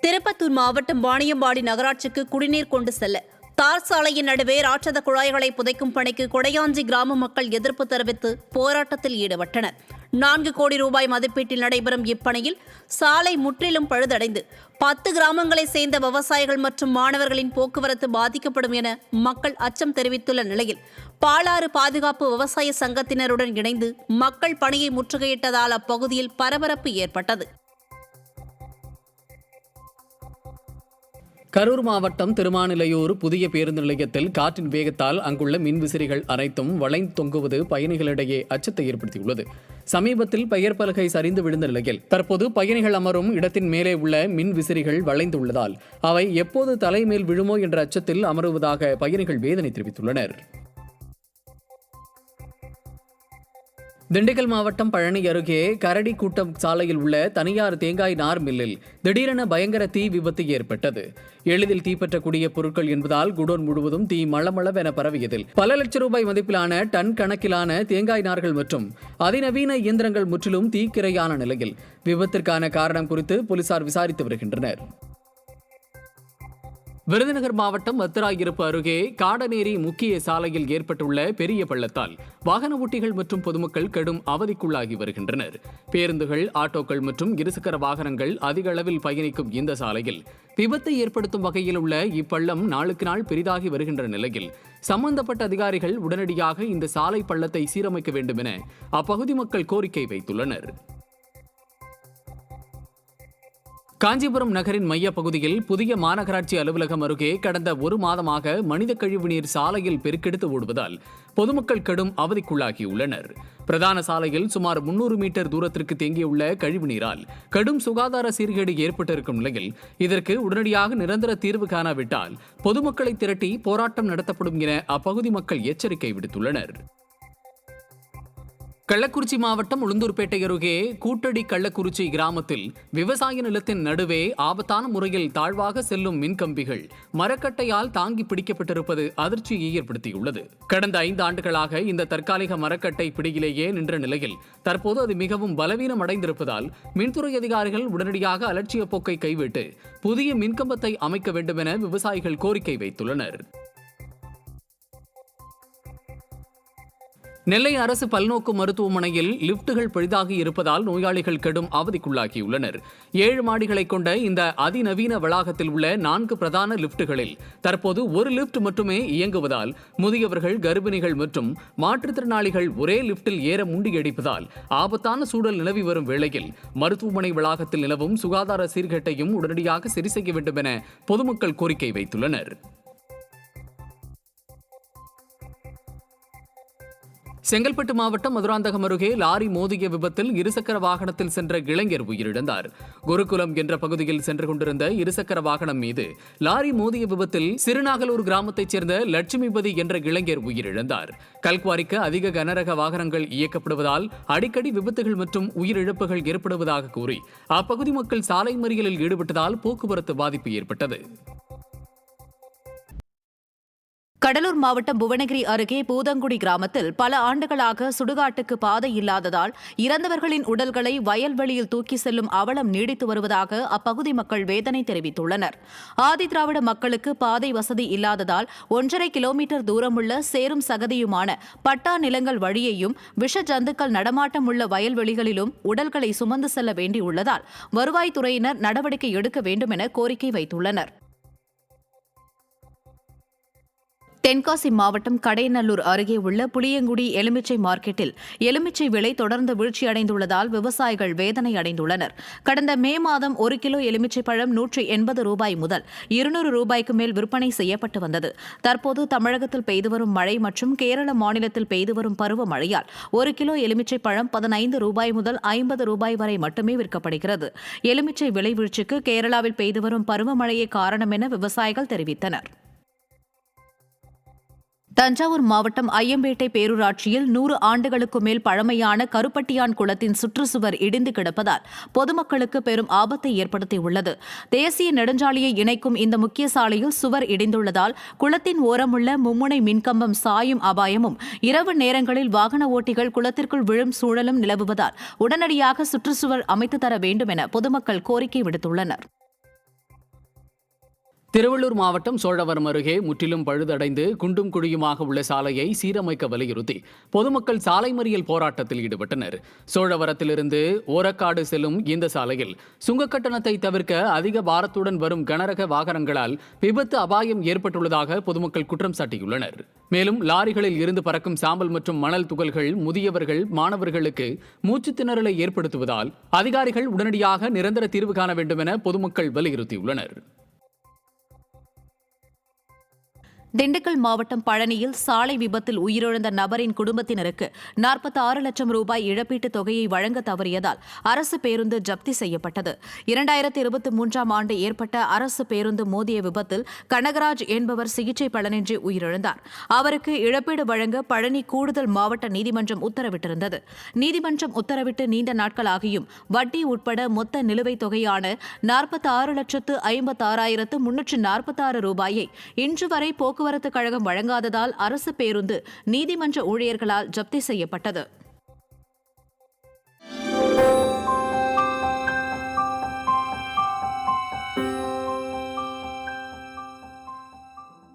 திருப்பத்தூர் மாவட்டம் வாணியம்பாடி நகராட்சிக்கு குடிநீர் கொண்டு செல்ல தார் சாலையின் நடுவே ராட்சத குழாய்களை புதைக்கும் பணிக்கு கொடையாஞ்சி கிராம மக்கள் எதிர்ப்பு தெரிவித்து போராட்டத்தில் ஈடுபட்டனர். 4 கோடி ரூபாய் மதிப்பீட்டில் நடைபெறும் இப்பணியில் சாலை முற்றிலும் பழுதடைந்து 10 கிராமங்களை சேர்ந்த விவசாயிகள் மற்றும் மாணவர்களின் போக்குவரத்து பாதிக்கப்படும் என மக்கள் அச்சம் தெரிவித்துள்ள நிலையில் பாலாறு பாதுகாப்பு விவசாய சங்கத்தினருடன் இணைந்து மக்கள் பணியை முற்றுகையிட்டதால் அப்பகுதியில் பரபரப்பு ஏற்பட்டது. கரூர் மாவட்டம் திருமாநிலையூர் புதிய பேருந்து நிலையத்தில் காற்றின் வேகத்தால் அங்குள்ள மின்விசிறிகள் அனைத்தும் வளைந்து தொங்குவது பயணிகளிடையே அச்சத்தை ஏற்படுத்தியுள்ளது. சமீபத்தில் பெயர் பலகை சரிந்து விழுந்த நிலையில் தற்போது பயணிகள் அமரும் இடத்தின் மேலே உள்ள மின் விசிறிகள் வளைந்துள்ளதால் அவை எப்போது தலைமேல் விழுமோ என்ற அச்சத்தில் அமருவதாக பயணிகள் வேதனை தெரிவித்துள்ளனர். திண்டுக்கல் மாவட்டம் பழனி அருகே கரடி கூட்டம் சாலையில் உள்ள தனியார் தேங்காய் நார் மில்லில் திடீரென பயங்கர தீ விபத்து ஏற்பட்டது. எளிதில் தீப்பற்றக்கூடிய பொருட்கள் என்பதால் குடோன் முழுவதும் தீ மளமளவென பரவியதில் பல லட்சம் ரூபாய் மதிப்பிலான டன் கணக்கிலான தேங்காய் நார்கள் மற்றும் அதிநவீன இயந்திரங்கள் முற்றிலும் தீக்கிரையான நிலையில் விபத்திற்கான காரணம் குறித்து போலீசார் விசாரித்து வருகின்றனர். விருதுநகர் மாவட்டம் வத்திராயிருப்பு அருகே காடநேரி முக்கிய சாலையில் ஏற்பட்டுள்ள பெரிய பள்ளத்தால் வாகன ஓட்டிகள் மற்றும் பொதுமக்கள் கடும் அவதிக்குள்ளாகி வருகின்றனர். பேருந்துகள், ஆட்டோக்கள் மற்றும் இருசக்கர வாகனங்கள் அதிக அளவில் பயணிக்கும் இந்த சாலையில் விபத்தை ஏற்படுத்தும் வகையில் உள்ள இப்பள்ளம் நாளுக்கு நாள் பெரிதாகி வருகின்ற நிலையில் சம்பந்தப்பட்ட அதிகாரிகள் உடனடியாக இந்த சாலை பள்ளத்தை சீரமைக்க வேண்டும் என அப்பகுதி மக்கள் கோரிக்கை வைத்துள்ளனர். காஞ்சிபுரம் நகரின் மைய பகுதியில் புதிய மாநகராட்சி அலுவலகம் அருகே கடந்த 1 மாதமாக மனித கழிவுநீர் சாலையில் பெருக்கெடுத்து ஓடுவதால் பொதுமக்கள் கடும் அவதிக்குள்ளாகியுள்ளனர். பிரதான சாலையில் சுமார் 300 மீட்டர் தூரத்திற்கு தேங்கியுள்ள கழிவுநீரால் கடும் சுகாதார சீர்கேடு ஏற்பட்டிருக்கும் நிலையில் இதற்கு உடனடியாக நிரந்தர தீர்வு காணாவிட்டால் பொதுமக்களை திரட்டி போராட்டம் நடத்தப்படும் என அப்பகுதி மக்கள் எச்சரிக்கை விடுத்துள்ளனர். கள்ளக்குறிச்சி மாவட்டம் உளுந்தூர்பேட்டை அருகே கூட்டடி கள்ளக்குறிச்சி கிராமத்தில் விவசாய நிலத்தின் நடுவே ஆபத்தான முறையில் தாழ்வாக செல்லும் மின்கம்பிகள் மரக்கட்டையால் தாங்கி பிடிக்கப்பட்டிருப்பது அதிர்ச்சியை ஏற்படுத்தியுள்ளது. கடந்த 5 ஆண்டுகளாக இந்த தற்காலிக மரக்கட்டை பிடியிலேயே நின்ற நிலையில் தற்போது அது மிகவும் பலவீனம் அடைந்திருப்பதால் மின்துறை அதிகாரிகள் உடனடியாக அலட்சிய போக்கை கைவிட்டு புதிய மின்கம்பத்தை அமைக்க வேண்டும் என விவசாயிகள் கோரிக்கை வைத்துள்ளனர். நெல்லை அரசு பல்நோக்கு மருத்துவமனையில் லிப்டுகள் பழுதாகி இருப்பதால் நோயாளிகள் கடும் அவதிக்குள்ளாகியுள்ளனர். 7 மாடிகளை கொண்ட இந்த அதிநவீன வளாகத்தில் உள்ள 4 பிரதான லிப்டுகளில் தற்போது 1 லிப்ட் மட்டுமே இயங்குவதால் முதியவர்கள், கர்ப்பிணிகள் மற்றும் மாற்றுத்திறனாளிகள் ஒரே லிப்டில் ஏற முண்டியடிப்பதால் ஆபத்தான சூழல் நிலவி வரும் வேளையில் மருத்துவமனை வளாகத்தில் நிலவும் சுகாதார சீர்கேட்டையும் உடனடியாக சரி செய்ய வேண்டும் என பொதுமக்கள் கோரிக்கை வைத்துள்ளனர். செங்கல்பட்டு மாவட்டம் மதுராந்தகம் அருகே லாரி மோதிய விபத்தில் இருசக்கர வாகனத்தில் சென்ற இளைஞர் உயிரிழந்தார். குருகுலம் என்ற பகுதியில் சென்று கொண்டிருந்த இருசக்கர வாகனம் மீது லாரி மோதிய விபத்தில் சிறுநாகலூர் கிராமத்தைச் சேர்ந்த லட்சுமிபதி என்ற இளைஞர் உயிரிழந்தார். கல்குவாரிக்கு அதிக கனரக வாகனங்கள் இயக்கப்படுவதால் அடிக்கடி விபத்துகள் மற்றும் உயிரிழப்புகள் ஏற்படுவதாக கூறி அப்பகுதி மக்கள் சாலை மறியலில் ஈடுபட்டதால் போக்குவரத்து பாதிப்பு ஏற்பட்டது. கடலூர் மாவட்டம் புவனகிரி அருகே பூதங்குடி கிராமத்தில் பல ஆண்டுகளாக சுடுகாட்டுக்கு பாதை இல்லாததால் இறந்தவர்களின் உடல்களை வயல்வெளியில் தூக்கி செல்லும் அவலம் நீடித்து வருவதாக அப்பகுதி மக்கள் வேதனை தெரிவித்துள்ளனர். ஆதிதிராவிட மக்களுக்கு பாதை வசதி இல்லாததால் 1.5 கிலோமீட்டர் தூரமுள்ள சேரும் சகதியுமான பட்டா நிலங்கள் வழியையும் விஷ ஜந்துக்கள் நடமாட்டம் உள்ள வயல்வெளிகளிலும் உடல்களை சுமந்து செல்ல வேண்டியுள்ளதால் வருவாய்த்துறையினர் நடவடிக்கை எடுக்க வேண்டும் என கோரிக்கை வைத்துள்ளனர். தென்காசி மாவட்டம் கடையநல்லூர் அருகே உள்ள புளியங்குடி எலுமிச்சை மார்க்கெட்டில் எலுமிச்சை விலை தொடர்ந்து வீழ்ச்சியடைந்துள்ளதால் விவசாயிகள் வேதனை அடைந்துள்ளனர். கடந்த மே மாதம் 1 கிலோ எலுமிச்சை பழம் 180 ரூபாய் முதல் 200 ரூபாய்க்கு மேல் விற்பனை செய்யப்பட்டு வந்தது. தற்போது தமிழகத்தில் பெய்து வரும் மழை மற்றும் கேரள மாநிலத்தில் பெய்து வரும் பருவமழையால் 1 கிலோ எலுமிச்சை பழம் 15 ரூபாய் முதல் 50 ரூபாய் வரை மட்டுமே விற்கப்படுகிறது. எலுமிச்சை விலை வீழ்ச்சிக்கு கேரளாவில் பெய்து வரும் பருவமழையே காரணம் என விவசாயிகள் தெரிவித்தனர். தஞ்சாவூர் மாவட்டம் ஐயம்பேட்டை பேரூராட்சியில் 100 ஆண்டுகளுக்கு மேல் பழமையான கருப்பட்டியான் குளத்தின் சுற்றுச்சுவர் இடிந்து கிடப்பதால் பொதுமக்களுக்கு பெரும் ஆபத்தை ஏற்படுத்தியுள்ளது. தேசிய நெடுஞ்சாலையை இணைக்கும் இந்த முக்கிய சாலையில் சுவர் இடிந்துள்ளதால் குளத்தின் ஓரமுள்ள மும்முனை மின்கம்பம் சாயும் அபாயமும், இரவு நேரங்களில் வாகன ஓட்டிகள் குளத்திற்குள் விழும் சூழலும் நிலவுவதால் உடனடியாக சுற்றுச்சுவர் அமைத்து தர வேண்டும் என பொதுமக்கள் கோரிக்கை விடுத்துள்ளனர். திருவள்ளூர் மாவட்டம் சோழவரம் அருகே முற்றிலும் பழுதடைந்து குண்டும் குழியுமாக உள்ள சாலையை சீரமைக்க வலியுறுத்தி பொதுமக்கள் சாலை மறியல் போராட்டத்தில் ஈடுபட்டனர். சோழவரத்திலிருந்து ஓரக்காடு செல்லும் இந்த சாலையில் சுங்க கட்டணத்தை தவிர்க்க அதிக பாரத்துடன் வரும் கனரக வாகனங்களால் விபத்து அபாயம் ஏற்பட்டுள்ளதாக பொதுமக்கள் குற்றம் சாட்டியுள்ளனர். மேலும் லாரிகளில் இருந்து பறக்கும் சாம்பல் மற்றும் மணல் துகள்கள் முதியவர்கள், மாணவர்களுக்கு மூச்சுத் திணறலை ஏற்படுத்துவதால் அதிகாரிகள் உடனடியாக நிரந்தர தீர்வு காண வேண்டும் என பொதுமக்கள் வலியுறுத்தியுள்ளனர். திண்டுக்கல் மாவட்டம் பழனியில் சாலை விபத்தில் உயிரிழந்த நபரின் குடும்பத்தினருக்கு 46 லட்சம் ரூபாய் இழப்பீட்டுத் தொகையை வழங்க தவறியதால் அரசு பேருந்து ஜப்தி செய்யப்பட்டது. 2023ஆம் ஆண்டு ஏற்பட்ட அரசு பேருந்து மோதிய விபத்தில் கனகராஜ் என்பவர் சிகிச்சை பலனின்றி உயிரிழந்தார். அவருக்கு இழப்பீடு வழங்க பழனி கூடுதல் மாவட்ட நீதிமன்றம் உத்தரவிட்டிருந்தது. நீதிமன்றம் உத்தரவிட்டு நீண்ட நாட்களாகியும் வட்டி உட்பட மொத்த நிலுவைத் தொகையான 46,56,346 ரூபாயை இன்று வரை போக்குவரத்து கழகம் வழங்காததால் அரசு பேருந்து நீதிமன்ற ஊழியர்களால் ஜப்தி செய்யப்பட்டது.